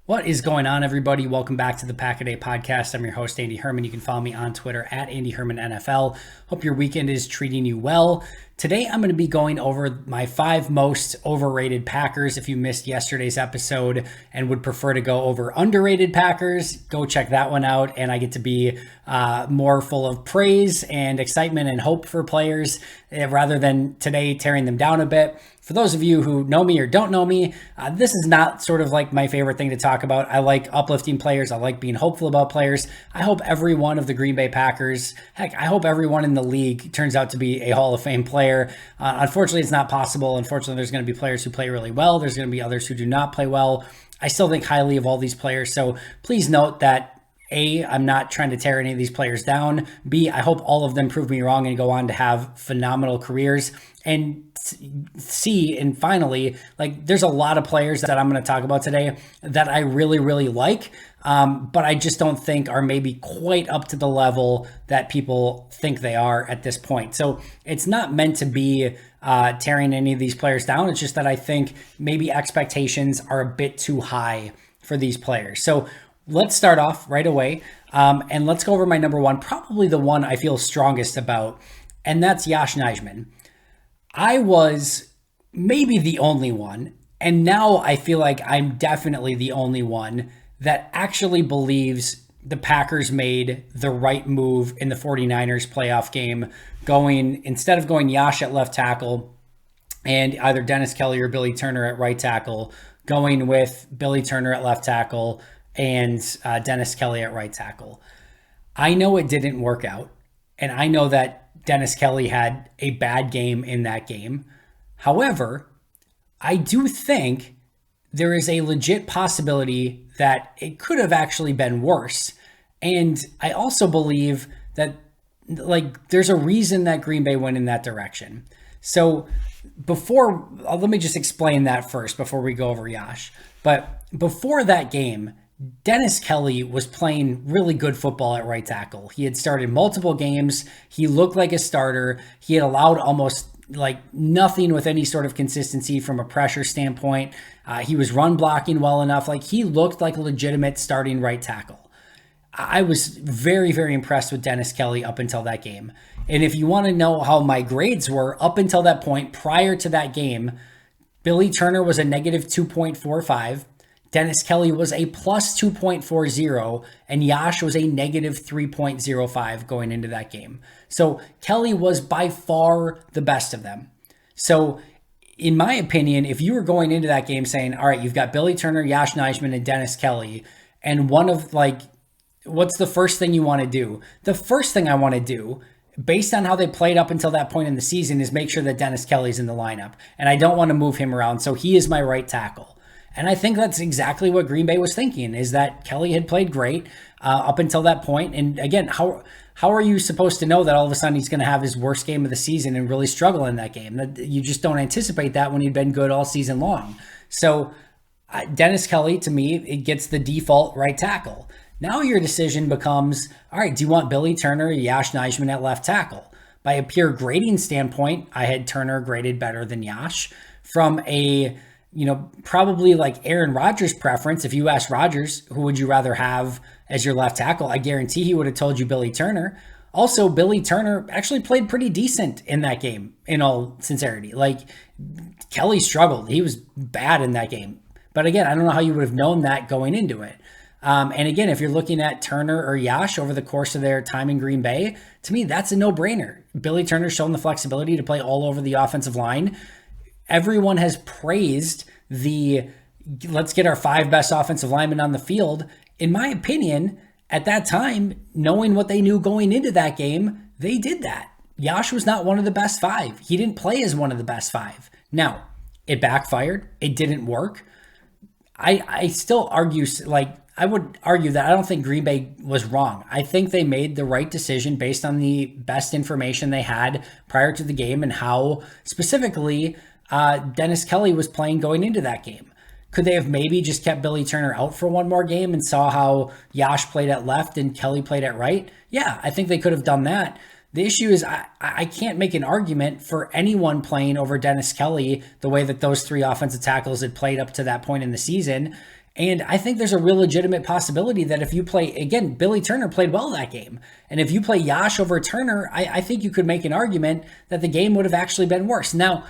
What is going on, everybody? Welcome back to the Pack a Day podcast. I'm your host, Andy Herman. You can follow me on Twitter at Andy Herman NFL. Hope your weekend is treating you well. Today, I'm going to be going over my 5 most overrated Packers. If you missed yesterday's episode and would prefer to go over underrated Packers, go check that one out. And I get to be more full of praise and excitement and hope for players rather than today tearing them down a bit. For those of you who know me or don't know me, this is not sort of like my favorite thing to talk about. I like uplifting players. I like being hopeful about players. I hope every one of the Green Bay Packers, heck, I hope everyone in the league turns out to be a Hall of Fame player. Unfortunately, it's not possible. Unfortunately, there's going to be players who play really well. There's going to be others who do not play well. I still think highly of all these players. So please note that A, I'm not trying to tear any of these players down. B, I hope all of them prove me wrong and go on to have phenomenal careers. And C, and finally, there's a lot of players that I'm going to talk about today that I really, really like, but I just don't think are maybe quite up to the level that people think they are at this point. So it's not meant to be tearing any of these players down. It's just that I think maybe expectations are a bit too high for these players. So let's start off right away, and let's go over my number one, probably the one I feel strongest about, and that's Yosh Nijman. I was maybe the only one, and now I feel like I'm definitely the only one that actually believes the Packers made the right move in the 49ers playoff game, instead of going Yosh at left tackle and either Dennis Kelly or Billy Turner at right tackle, going with Billy Turner at left tackle and Dennis Kelly at right tackle. I know it didn't work out, and I know that Dennis Kelly had a bad game in that game. However, I do think there is a legit possibility that it could have actually been worse. And I also believe that there's a reason that Green Bay went in that direction. So let me just explain that first before we go over Yosh. But before that game, Dennis Kelly was playing really good football at right tackle. He had started multiple games. He looked like a starter. He had allowed almost nothing with any sort of consistency from a pressure standpoint. He was run blocking well enough. He looked like a legitimate starting right tackle. I was very, very impressed with Dennis Kelly up until that game. And if you want to know how my grades were up until that point, prior to that game, Billy Turner was a negative 2.45. Dennis Kelly was a plus 2.40, and Yosh was a negative 3.05 going into that game. So Kelly was by far the best of them. So in my opinion, if you were going into that game saying, all right, you've got Billy Turner, Yosh Nijman, and Dennis Kelly, and what's the first thing you want to do? The first thing I want to do, based on how they played up until that point in the season, is make sure that Dennis Kelly's in the lineup. And I don't want to move him around, so he is my right tackle. And I think that's exactly what Green Bay was thinking, is that Kelly had played great up until that point. And again, how are you supposed to know that all of a sudden he's going to have his worst game of the season and really struggle in that game? You just don't anticipate that when he'd been good all season long. So Dennis Kelly, to me, it gets the default right tackle. Now your decision becomes, all right, do you want Billy Turner or Yosh Nijman at left tackle? By a pure grading standpoint, I had Turner graded better than Yosh. From a probably Aaron Rodgers preference, if you asked Rodgers, who would you rather have as your left tackle? I guarantee he would have told you Billy Turner. Also, Billy Turner actually played pretty decent in that game, in all sincerity. Kelly struggled. He was bad in that game. But again, I don't know how you would have known that going into it. And again, if you're looking at Turner or Yosh over the course of their time in Green Bay, to me, that's a no-brainer. Billy Turner's shown the flexibility to play all over the offensive line. Everyone has praised let's get our 5 best offensive linemen on the field. In my opinion, at that time, knowing what they knew going into that game, they did that. Yosh was not one of the best 5. He didn't play as one of the best 5. Now, it backfired. It didn't work. I still argue, I would argue that I don't think Green Bay was wrong. I think they made the right decision based on the best information they had prior to the game and how specifically Dennis Kelly was playing going into that game. Could they have maybe just kept Billy Turner out for one more game and saw how Yosh played at left and Kelly played at right? Yeah, I think they could have done that. The issue is I can't make an argument for anyone playing over Dennis Kelly the way that those 3 offensive tackles had played up to that point in the season. And I think there's a real legitimate possibility that if you play, again, Billy Turner played well that game. And if you play Yosh over Turner, I think you could make an argument that the game would have actually been worse. Now,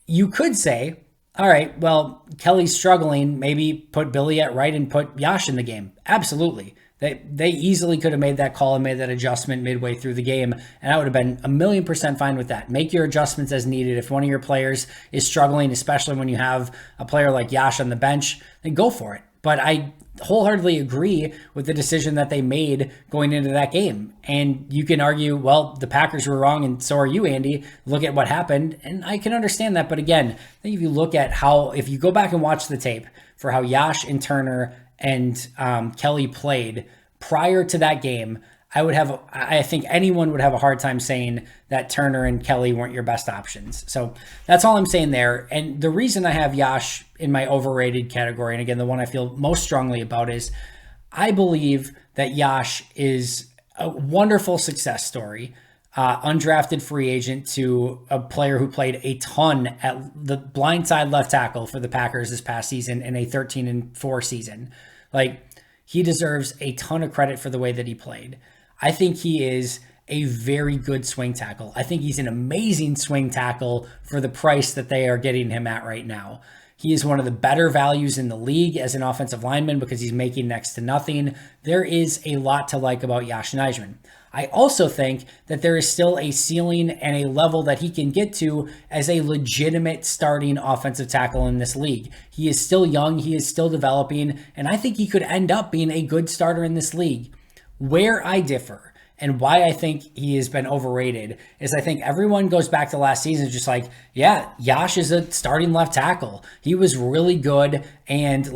you could say, all right, well, Kelly's struggling. Maybe put Billy at right and put Yosh in the game. Absolutely. They easily could have made that call and made that adjustment midway through the game, and I would have been 1,000,000% fine with that. Make your adjustments as needed. If one of your players is struggling, especially when you have a player like Yosh on the bench, then go for it. But I wholeheartedly agree with the decision that they made going into that game. And you can argue, well, the Packers were wrong, and so are you, Andy. Look at what happened, and I can understand that. But again, I think if you look at if you go back and watch the tape for how Yosh and Turner and Kelly played prior to that game, I think anyone would have a hard time saying that Turner and Kelly weren't your best options. So that's all I'm saying there. And the reason I have Yosh in my overrated category, and again, the one I feel most strongly about, is I believe that Yosh is a wonderful success story. Undrafted free agent to a player who played a ton at the blindside left tackle for the Packers this past season in a 13-4 season. Like, he deserves a ton of credit for the way that he played. I think he is a very good swing tackle. I think he's an amazing swing tackle for the price that they are getting him at right now. He is one of the better values in the league as an offensive lineman because he's making next to nothing. There is a lot to like about Yosh Nijman. I also think that there is still a ceiling and a level that he can get to as a legitimate starting offensive tackle in this league. He is still young, he is still developing, and I think he could end up being a good starter in this league. Where I differ and why I think he has been overrated is I think everyone goes back to last season just like, yeah, Yosh is a starting left tackle. He was really good, and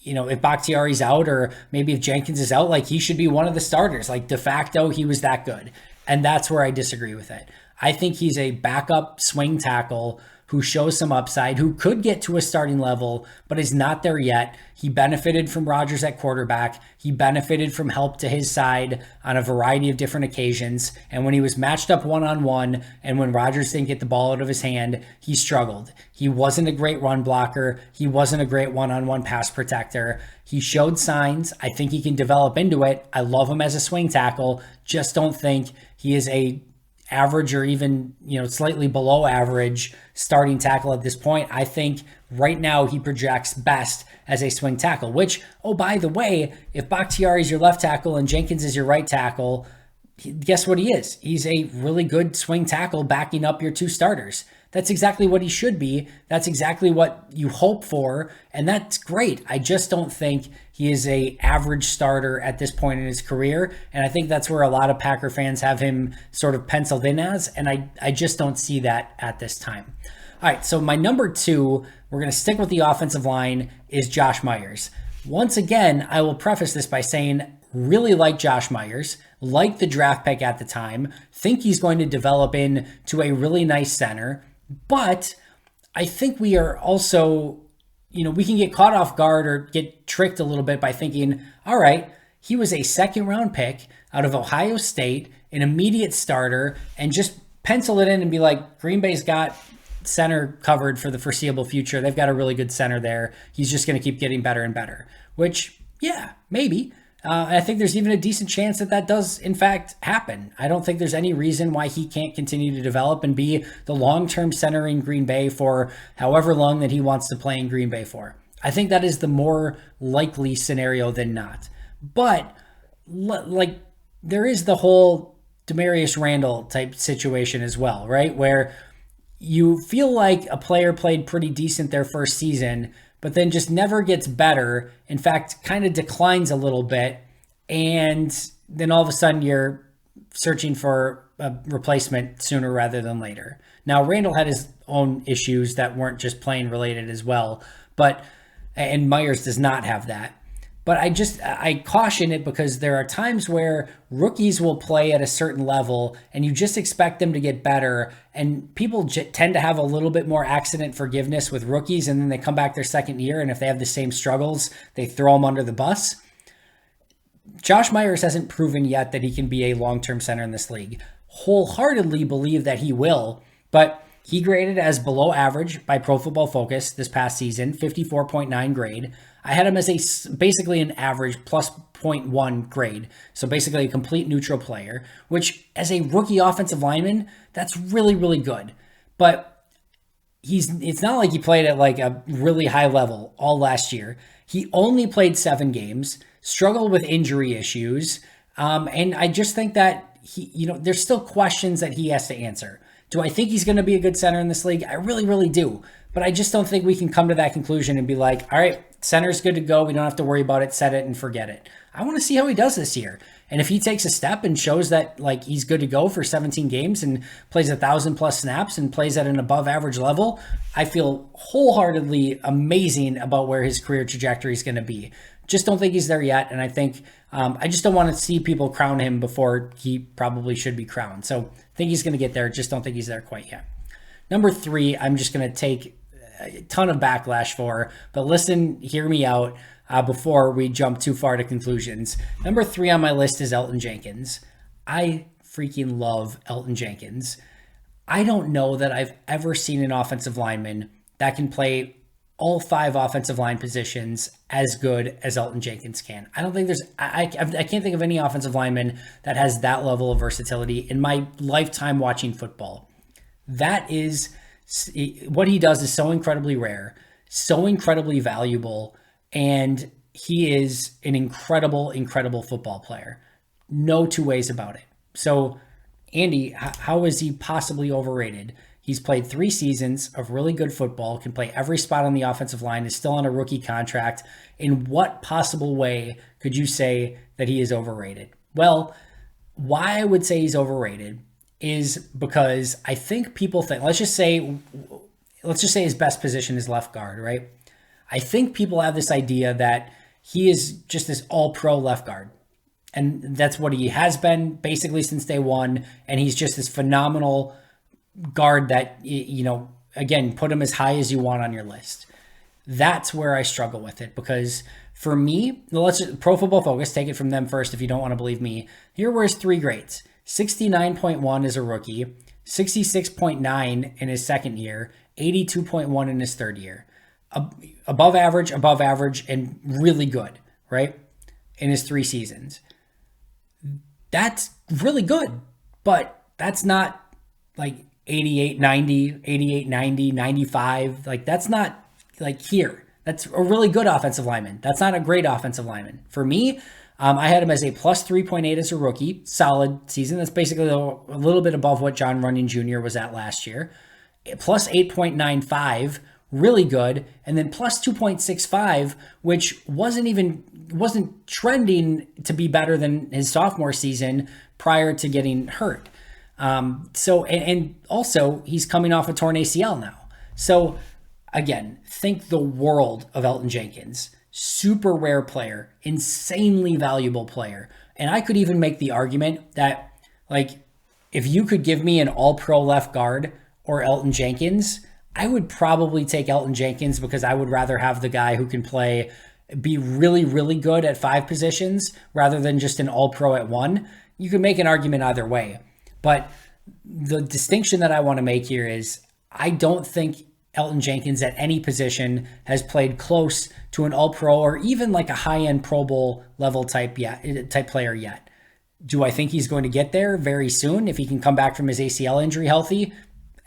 if Bakhtiari's out, or maybe if Jenkins is out, like, he should be one of the starters. Like, de facto, he was that good. And that's where I disagree with it. I think he's a backup swing tackle who shows some upside, who could get to a starting level, but is not there yet. He benefited from Rodgers at quarterback. He benefited from help to his side on a variety of different occasions. And when he was matched up one-on-one, and when Rodgers didn't get the ball out of his hand, he struggled. He wasn't a great run blocker. He wasn't a great one-on-one pass protector. He showed signs. I think he can develop into it. I love him as a swing tackle. Just don't think he is a average or even, slightly below average starting tackle at this point. I think right now he projects best as a swing tackle, which, oh, by the way, if Bakhtiari is your left tackle and Jenkins is your right tackle, guess what he is? He's a really good swing tackle backing up your two starters. That's exactly what he should be. That's exactly what you hope for, and that's great. I just don't think he is a average starter at this point in his career, and I think that's where a lot of Packer fans have him sort of penciled in as, and I just don't see that at this time. All right, so my number 2, we're going to stick with the offensive line, is Josh Myers. Once again, I will preface this by saying, really like Josh Myers, like the draft pick at the time, think he's going to develop into a really nice center. But I think we are also, we can get caught off guard or get tricked a little bit by thinking, all right, he was a second-round pick out of Ohio State, an immediate starter, and just pencil it in and be like, Green Bay's got center covered for the foreseeable future. They've got a really good center there. He's just going to keep getting better and better, which, yeah, maybe. I think there's even a decent chance that does, in fact, happen. I don't think there's any reason why he can't continue to develop and be the long-term center in Green Bay for however long that he wants to play in Green Bay for. I think that is the more likely scenario than not. But, there is the whole Demarius Randall type situation as well, right? Where you feel like a player played pretty decent their first season, but then just never gets better. In fact, kind of declines a little bit. And then all of a sudden you're searching for a replacement sooner rather than later. Now, Randall had his own issues that weren't just playing related as well, and Myers does not have that. But I caution it because there are times where rookies will play at a certain level and you just expect them to get better. And people tend to have a little bit more accident forgiveness with rookies, and then they come back their second year, and if they have the same struggles, they throw them under the bus. Josh Myers hasn't proven yet that he can be a long-term center in this league. Wholeheartedly believe that he will, but He graded as below average by Pro Football Focus this past season, 54.9 grade. I had him as basically an average plus zero point 0.1 grade. So basically a complete neutral player, which as a rookie offensive lineman, that's really, really good. But it's not like he played at like a really high level all last year. He only played 7 games, struggled with injury issues. And I just think that there's still questions that he has to answer. Do I think he's going to be a good center in this league? I really, really do. But I just don't think we can come to that conclusion and be like, all right, center's good to go. We don't have to worry about it. Set it and forget it. I want to see how he does this year. And if he takes a step and shows that like he's good to go for 17 games and plays 1,000+ snaps and plays at an above average level, I feel wholeheartedly amazing about where his career trajectory is going to be. Just don't think he's there yet. And I think I just don't want to see people crown him before he probably should be crowned. So I think he's going to get there. Just don't think he's there quite yet. Number 3, I'm just going to take a ton of backlash for, but listen, hear me out before we jump too far to conclusions. Number 3 on my list is Elton Jenkins. I freaking love Elton Jenkins. I don't know that I've ever seen an offensive lineman that can play all 5 offensive line positions as good as Elton Jenkins can. I don't think I can't think of any offensive lineman that has that level of versatility in my lifetime watching football. That is what he does is so incredibly rare, so incredibly valuable, and he is an incredible, incredible football player. No two ways about it. So, Andy, how is he possibly overrated? He's played 3 seasons of really good football, can play every spot on the offensive line, is still on a rookie contract. In what possible way could you say that he is overrated? Well, why I would say he's overrated is because I think people think, let's just say his best position is left guard, right? I think people have this idea that he is just this all-pro left guard. And that's what he has been basically since day one. And he's just this phenomenal guard that, again, put him as high as you want on your list. That's where I struggle with it, because for me, Pro Football Focus, take it from them first if you don't want to believe me. Here were his 3 grades. 69.1 as a rookie, 66.9 in his second year, 82.1 in his third year. Above average, and really good, right? In his 3 seasons. That's really good, but that's not like 88, 90, 95. Like that's not like here. That's a really good offensive lineman. That's not a great offensive lineman. For me, I had him as a plus 3.8 as a rookie, solid season. That's basically a little bit above what John Runyon Jr. was at last year. Plus 8.95, really good. And then plus 2.65, which wasn't trending to be better than his sophomore season prior to getting hurt. And also he's coming off a torn ACL now. So again, think the world of Elton Jenkins. Super rare player, insanely valuable player. And I could even make the argument that, like, if you could give me an all-pro left guard or Elton Jenkins, I would probably take Elton Jenkins, because I would rather have the guy who can be really, really good at 5 positions rather than just an all-pro at 1. You could make an argument either way. But the distinction that I want to make here is I don't think Elton Jenkins at any position has played close to an all-pro or even like a high-end Pro Bowl level type player yet. Do I think he's going to get there very soon if he can come back from his ACL injury healthy?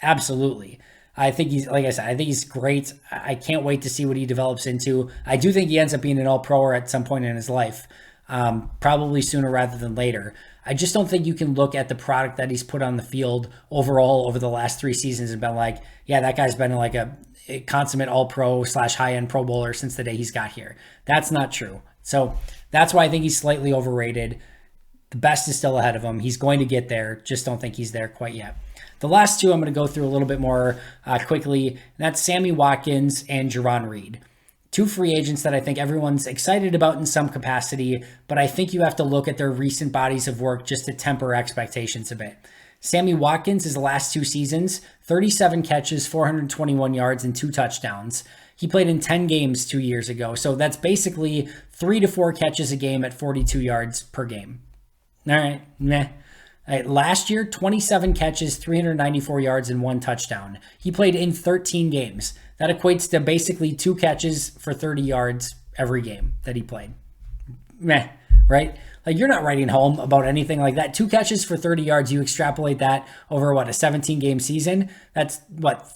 Absolutely. I think like I said, I think he's great. I can't wait to see what he develops into. I do think he ends up being an all-pro at some point in his life, probably sooner rather than later. I just don't think you can look at the product that he's put on the field overall over the last 3 seasons and been like, yeah, that guy's been like a consummate all-pro / high-end Pro Bowler since the day he's got here. That's not true. So that's why I think he's slightly overrated. The best is still ahead of him. He's going to get there. Just don't think he's there quite yet. The last 2 I'm going to go through a little bit more quickly. And that's Sammy Watkins and Yosh Reed. 2 free agents that I think everyone's excited about in some capacity, but I think you have to look at their recent bodies of work just to temper expectations a bit. Sammy Watkins, his last 2 seasons, 37 catches, 421 yards, and 2 touchdowns. He played in 10 games 2 years ago, so that's basically 3 to 4 catches a game at 42 yards per game. All right, meh. Last year, 27 catches, 394 yards, and 1 touchdown. He played in 13 games. That equates to basically 2 catches for 30 yards every game that he played. Meh, right? Like, you're not writing home about anything like that. 2 catches for 30 yards, you extrapolate that over, a 17-game season? That's,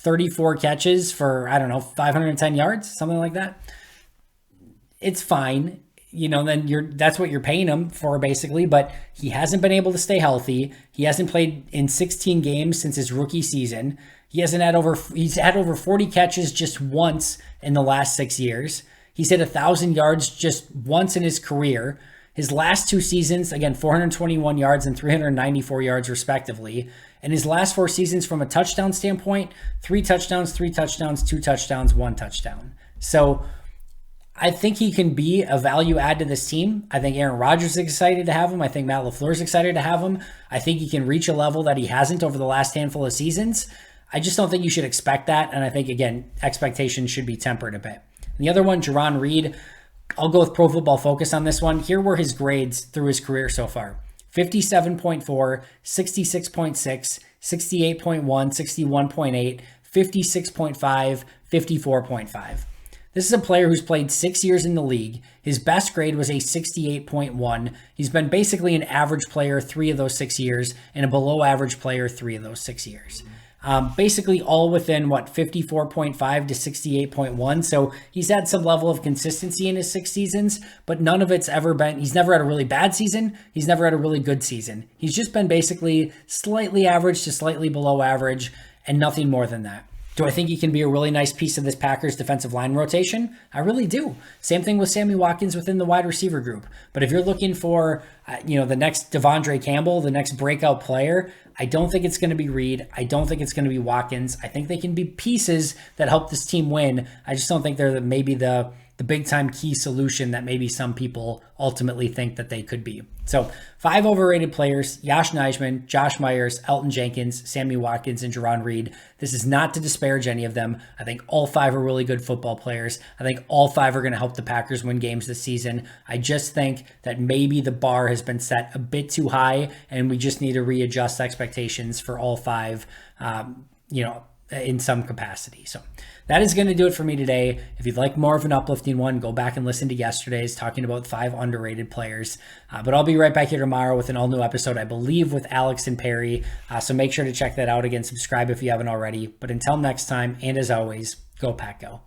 34 catches for, 510 yards? Something like that? It's fine. Then that's what you're paying him for, basically, but he hasn't been able to stay healthy. He hasn't played in 16 games since his rookie season. He's had over 40 catches just once in the last 6 years. He's hit 1,000 yards just once in his career. His last 2 seasons, again, 421 yards and 394 yards respectively. And his last 4 seasons from a touchdown standpoint, 3 touchdowns, 2 touchdowns, 1 touchdown. So I think he can be a value add to this team. I think Aaron Rodgers is excited to have him. I think Matt LaFleur is excited to have him. I think he can reach a level that he hasn't over the last handful of seasons. I just don't think you should expect that. And I think, again, expectations should be tempered a bit. And the other one, Yosh Reed, I'll go with Pro Football Focus on this one. Here were his grades through his career so far. 57.4, 66.6, 68.1, 61.8, 56.5, 54.5. This is a player who's played 6 years in the league. His best grade was a 68.1. He's been basically an average player 3 of those 6 years and a below average player 3 of those 6 years. Basically all within 54.5 to 68.1. So he's had some level of consistency in his 6 seasons, but none of it's ever been, he's never had a really bad season. He's never had a really good season. He's just been basically slightly average to slightly below average and nothing more than that. Do I think he can be a really nice piece of this Packers defensive line rotation? I really do. Same thing with Sammy Watkins within the wide receiver group. But if you're looking for, the next Devondre Campbell, the next breakout player, I don't think it's going to be Reed. I don't think it's going to be Watkins. I think they can be pieces that help this team win. I just don't think they're maybe the big-time key solution that maybe some people ultimately think that they could be. So 5 overrated players: Yosh Nijman, Josh Myers, Elton Jenkins, Sammy Watkins, and Yosh Reed. This is not to disparage any of them. I think all 5 are really good football players. I think all 5 are going to help the Packers win games this season. I just think that maybe the bar has been set a bit too high, and we just need to readjust expectations for all 5, in some capacity. So that is going to do it for me today. If you'd like more of an uplifting one, go back and listen to yesterday's talking about 5 underrated players. But I'll be right back here tomorrow with an all-new episode, I believe, with Alex and Perry. So make sure to check that out. Again, subscribe if you haven't already. But until next time, and as always, go Pack Go.